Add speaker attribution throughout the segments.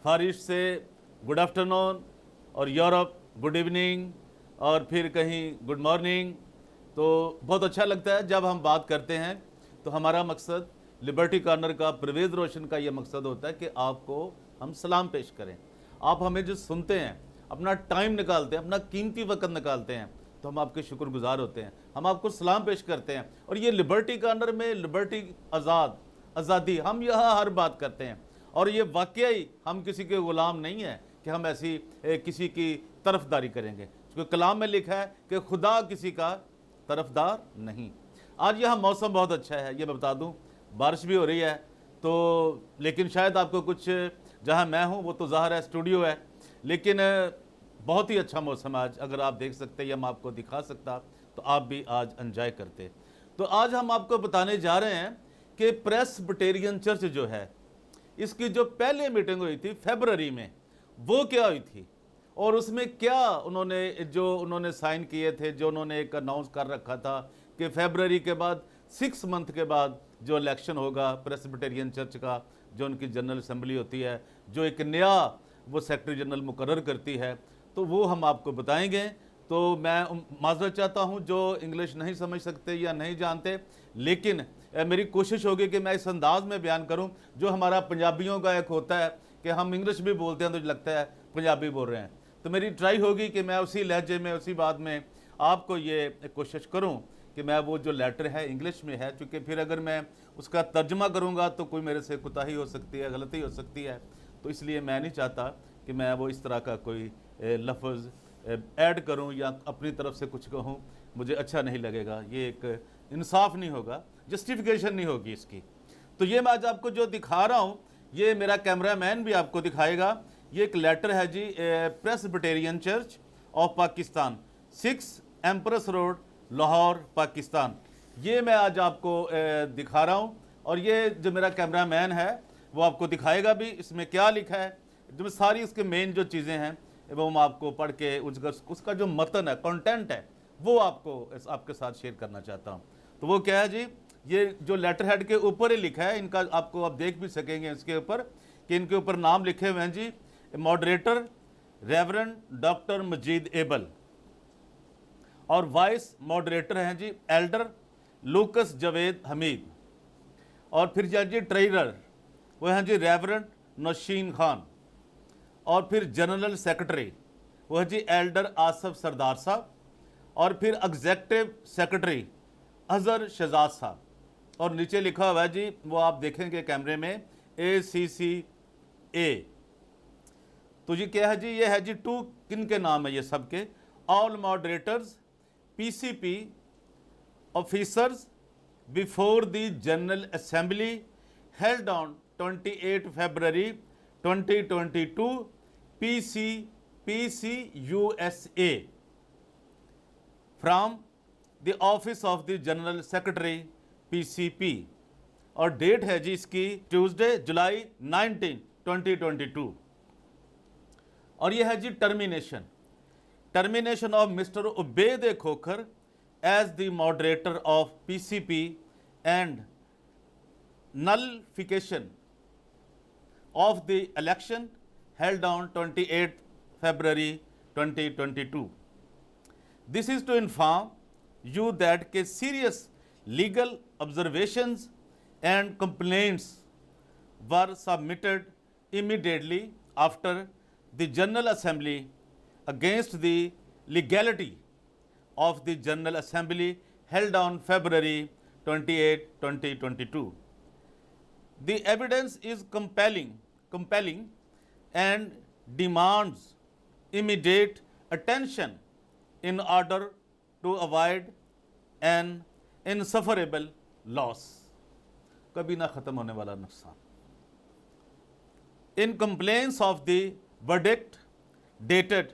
Speaker 1: फार east से good afternoon और Europe good evening और फिर कहीं गुड मॉर्निंग। तो बहुत अच्छा लगता है जब हम बात करते हैं। तो हमारा मकसद लिबर्टी कॉर्नर का, परवेज़ रोशन का ये मकसद होता है कि आपको हम सलाम पेश करें। आप हमें जो सुनते हैं, अपना टाइम निकालते हैं, अपना कीमती वक्त निकालते हैं, तो हम आपके शुक्रगुजार होते हैं। हम आपको सलाम पेश करते हैं। और ये लिबर्टी कॉर्नर में लिबर्टी आज़ादी, हम यहाँ हर बात करते हैं। और ये वाकई हम किसी के ग़ुलाम नहीं हैं कि हम ऐसी किसी की तरफदारी करेंगे, क्योंकि कलाम में लिखा है कि खुदा किसी का तरफदार नहीं। आज यहाँ मौसम बहुत अच्छा है, ये मैं बता दूँ, बारिश भी हो रही है। तो लेकिन शायद आपको कुछ, जहाँ मैं हूँ वो तो ज़ाहिर है स्टूडियो है, लेकिन बहुत ही अच्छा मौसम है आज। अगर आप देख सकते या मैं आपको दिखा सकता तो आप भी आज एंजॉय करते। तो आज हम आपको बताने जा रहे हैं कि प्रेस्बिटेरियन चर्च जो है, इसकी जो पहले मीटिंग हुई थी फरवरी में, वो क्या हुई थी और उसमें क्या उन्होंने साइन किए थे, जो उन्होंने एक अनाउंस कर रखा था कि फरवरी के बाद 6 मंथ के बाद जो इलेक्शन होगा प्रेस्बिटेरियन चर्च का, जो उनकी जनरल असेंबली होती है, जो एक नया वो सेक्रेटरी जनरल मुकर्रर करती है, तो वो हम आपको बताएंगे। तो मैं माजरत चाहता हूँ जो इंग्लिश नहीं समझ सकते या नहीं जानते, लेकिन मेरी कोशिश होगी कि मैं इस अंदाज में बयान करूँ जो हमारा पंजाबियों का एक होता है कि हम इंग्लिश भी बोलते हैं तो लगता है पंजाबी बोल रहे हैं। तो मेरी ट्राई होगी कि मैं उसी लहजे में, उसी बात में आपको ये कोशिश करूं कि मैं वो जो लेटर है इंग्लिश में है, क्योंकि फिर अगर मैं उसका तर्जमा करूंगा तो कोई मेरे से कोताही हो सकती है, गलती हो सकती है। तो इसलिए मैं नहीं चाहता कि मैं वो इस तरह का कोई लफ्ज़ ऐड करूं या अपनी तरफ से कुछ कहूं, मुझे अच्छा नहीं लगेगा, ये एक इंसाफ नहीं होगा, जस्टिफिकेशन नहीं होगी इसकी। तो ये मैं आज आपको जो दिखा रहा हूँ, ये मेरा कैमरामैन भी आपको दिखाएगा। ये एक लेटर है जी, Presbyterian church of Pakistan, 6 Empress road, Lahore, Pakistan. ये मैं आज आपको दिखा रहा हूँ और ये जो मेरा कैमरामैन है वो आपको दिखाएगा भी इसमें क्या लिखा है। जो सारी उसके मेन जो चीज़ें हैं वो मैं आपको पढ़ के उसका जो मतन है, कंटेंट है, वो आपके साथ शेयर करना चाहता हूँ। तो वो क्या है जी, ये जो लेटर हेड के ऊपर ही लिखा है, इनका आपको आप देख भी सकेंगे इसके ऊपर कि इनके ऊपर नाम लिखे हुए हैं जी, मॉडरेटर रेवरेंड डॉक्टर मजीद एबल, और वाइस मॉडरेटर हैं जी एल्डर लूकस जवेद हमीद, और फिर जी ट्रेजरर वो हैं जी रेवरेंड नौशीन खान, और फिर जनरल सेक्रेटरी वो है जी एल्डर आसफ सरदार साहब, और फिर एग्जेक्टिव सेक्रेटरी अजहर शहजाद साहब, और नीचे लिखा हुआ है जी, वो आप देखेंगे कैमरे में, ACCA। तो ये क्या है जी, ये है जी 2 किन के नाम है ये सबके, all moderators PCP officers before the general assembly held on 28 February 2022 PC USA from the office of the general secretary PCP, और डेट है जी इसकी ट्यूसडे जुलाई 19 2022। और यह है जी termination of mister Ubaid Khokhar as the moderator of PCP and nullification of the election held on 28 February 2022। This is to inform you that के serious legal observations and complaints were submitted immediately after the General Assembly against the legality of the General Assembly held on February 28, 2022. The evidence is compelling and demands immediate attention in order to avoid an insufferable loss, कभी ना ख़त्म होने वाला नुकसान। In compliance of the verdict dated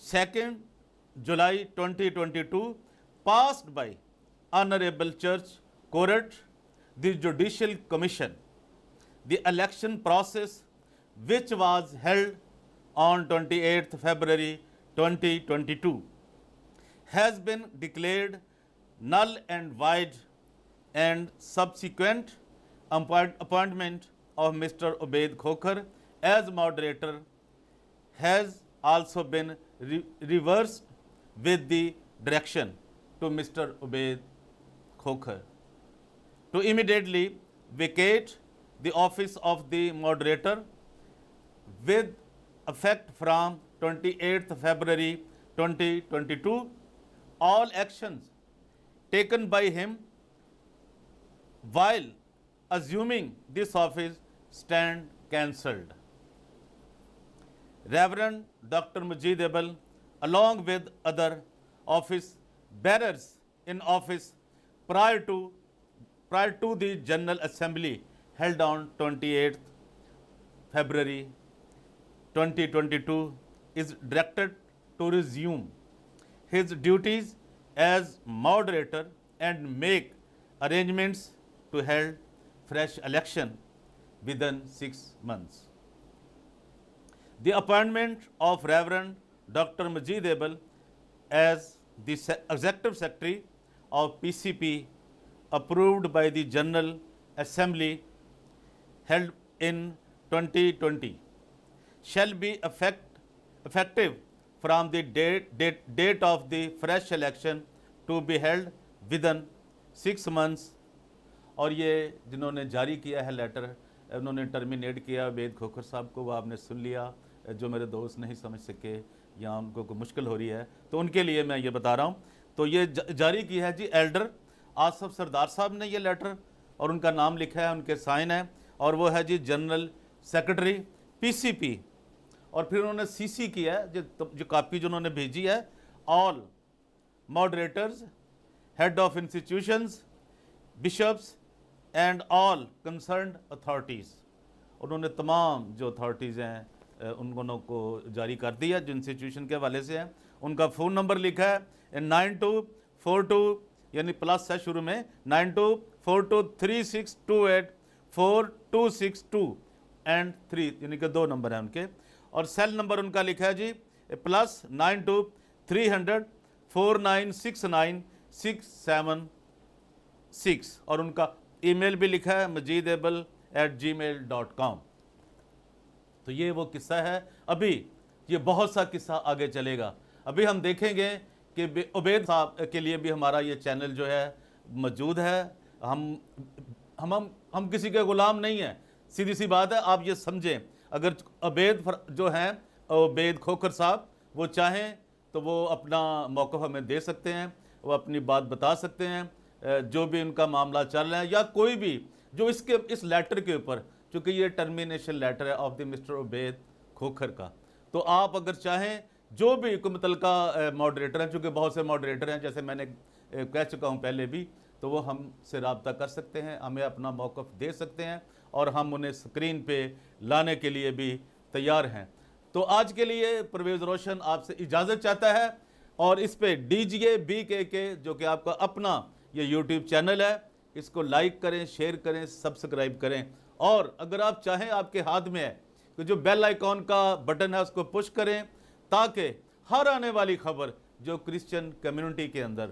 Speaker 1: 2nd July 2022 passed by Honorable Church Court, the Judicial Commission, the election process which was held on 28th February 2022 has been declared null and void, and subsequent appointment of Mr. Ubaid Khokhar as moderator has also been reversed with the direction to Mr. Ubaid Khokhar to immediately vacate the office of the moderator with effect from 28th February 2022. All actions taken by him while assuming this office stand cancelled. Reverend Dr. Mujidable, along with other office bearers in office prior to the General Assembly held on 28th February 2022, is directed to resume his duties as moderator and make arrangements to hold fresh election within 6 months. The appointment of Reverend Dr. Mujidable as the Executive Secretary of PCP, approved by the General Assembly held in 2020, shall be effective from the date of the fresh election to be held within 6 months. और ये जिन्होंने जारी किया है letter, उन्होंने terminate किया उबैद खोखर साहब को, वो आपने सुन लिया। जो मेरे दोस्त नहीं समझ सके या उनको कोई मुश्किल हो रही है, तो उनके लिए मैं ये बता रहा हूँ। तो ये जारी की है जी एल्डर आसफ सरदार साहब ने ये लेटर, और उनका नाम लिखा है, उनके साइन है, और वो है जी जनरल सेक्रेटरी पीसीपी। और फिर उन्होंने सीसी किया है, जो कॉपी जो उन्होंने भेजी है, all moderators, head of institutions, bishops and all concerned authorities. उन्होंने तमाम जो अथॉरिटीज़ हैं उन को जारी कर दिया जो इंस्टीट्यूशन के हवाले से हैं। उनका फ़ोन नंबर लिखा है 9242, यानी प्लस है शुरू में, 924236284262 एंड 3, यानी कि 2 नंबर हैं उनके। और सेल नंबर उनका लिखा है जी +9230496967 और उनका ईमेल भी लिखा है mujidable@gmail.com। तो ये वो किस्सा है। अभी ये बहुत सा किस्सा आगे चलेगा। अभी हम देखेंगे कि उबैद साहब के लिए भी हमारा ये चैनल जो है मौजूद है। हम किसी के गुलाम नहीं हैं, सीधी सी बात है, आप ये समझें। अगर उबैद जो हैं उबैद खोखर साहब, वो चाहें तो वो अपना मौक़िफ़ हमें दे सकते हैं, वो अपनी बात बता सकते हैं, जो भी उनका मामला चल रहा है, या कोई भी जो इस लेटर के ऊपर, चूँकि ये टर्मिनेशन लेटर है of the mister Ubaid Khokhar का, तो आप अगर चाहें जो भी कोई मुतलका मॉडरेटर हैं, चूँकि बहुत से मॉडरेटर हैं, जैसे मैंने कह चुका हूँ पहले भी, तो वो हमसे रब्ता कर सकते हैं, हमें अपना मौक़िफ़ दे सकते हैं, और हम उन्हें स्क्रीन पे लाने के लिए भी तैयार हैं। तो आज के लिए परवेज़ रोशन आपसे इजाज़त चाहता है, और इस पे DGA BKK जो कि आपका अपना ये यूट्यूब चैनल है, इसको लाइक करें, शेयर करें, सब्सक्राइब करें, और अगर आप चाहें, आपके हाथ में है कि जो बेल आइकॉन का बटन है उसको पुश करें, ताकि हर आने वाली खबर जो क्रिश्चियन कम्युनिटी के अंदर,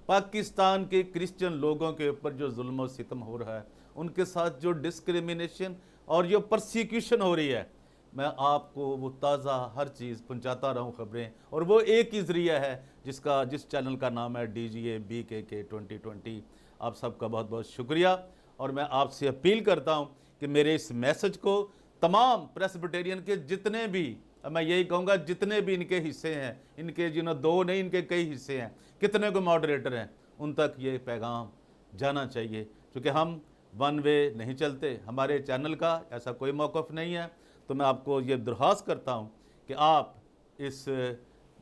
Speaker 1: पाकिस्तान के क्रिश्चियन लोगों के ऊपर जो जुल्म और सितम हो रहा है, उनके साथ जो डिस्क्रिमिनेशन और जो परसिक्यूशन हो रही है, मैं आपको वो ताज़ा हर चीज़ पहुंचाता रहूं खबरें। और वो एक ही ज़रिया है जिस चैनल का नाम है DGA BKK 2020। आप सबका बहुत बहुत शुक्रिया, और मैं आपसे अपील करता हूं कि मेरे इस मैसेज को तमाम प्रेस्बिटेरियन के जितने भी, मैं यही कहूँगा, जितने भी इनके हिस्से हैं, इनके जिन्होंने 2 नहीं, इनके कई हिस्से हैं, कितने को मॉडरेटर हैं, उन तक ये पैगाम जाना चाहिए। क्योंकि हम वन वे नहीं चलते, हमारे चैनल का ऐसा कोई मौक़िफ़ नहीं है। तो मैं आपको ये दरख्वास्त करता हूँ कि आप इस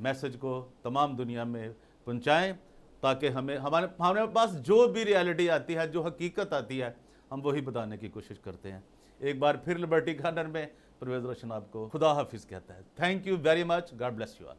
Speaker 1: मैसेज को तमाम दुनिया में पहुँचाएँ, ताकि हमारे पास जो भी रियलिटी आती है, जो हकीकत आती है, हम वही बताने की कोशिश करते हैं। एक बार फिर लिबर्टी कॉर्नर में परवेज़ रोशन आपको खुदा हाफिज़ कहता है। Thank you very much, God bless you all.